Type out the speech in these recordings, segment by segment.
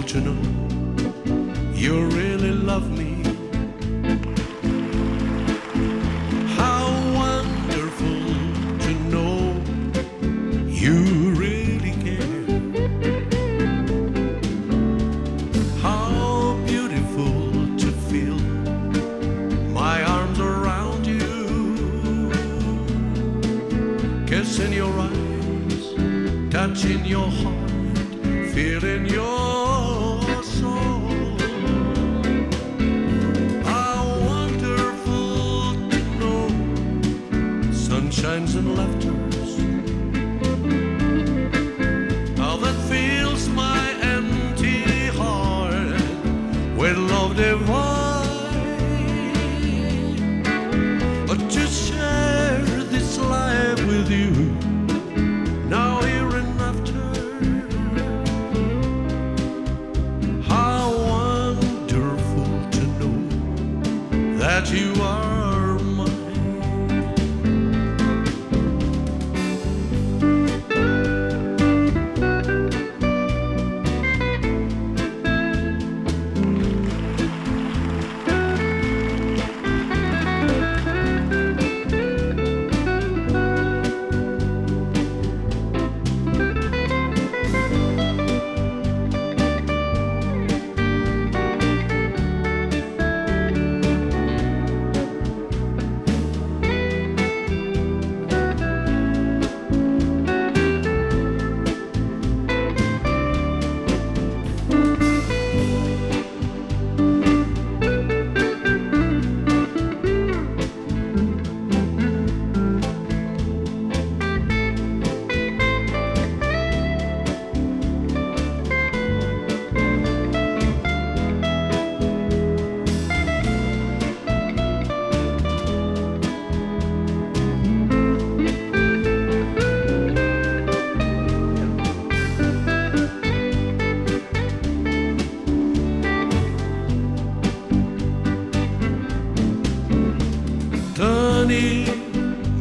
to know you really love me. How wonderful to know you really care. How beautiful to feel my arms around you, kissing your eyes, touching your heart, feeling your soul. How wonderful to know sunshines and laughters. How that fills my empty heart with love divine. But to share this life with you, now here and after. How wonderful to know that you are mine.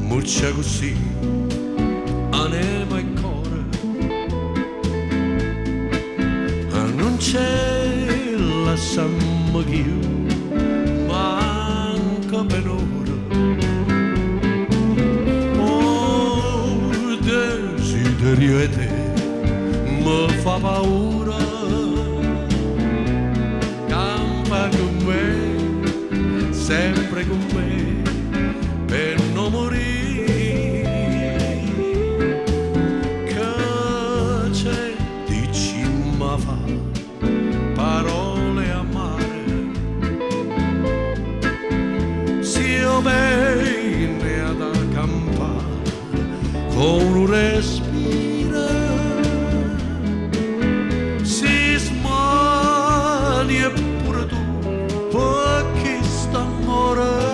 Mucha così anima e cuore, non c'è la samma che io manca per ora. Oh, desiderio e te mi fa paura. Campa con me, sempre con me, per non morire. Che c'è di cima fa parole amare, sia bene ad accampare con un respiro, si smani eppure tu perché sta amore.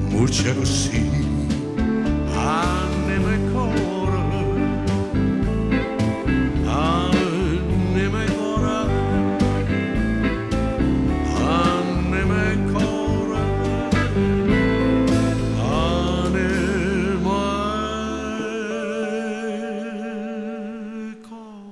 Mucha così anima e cuore, anima e cuore, anima e cuore, anima e cuore.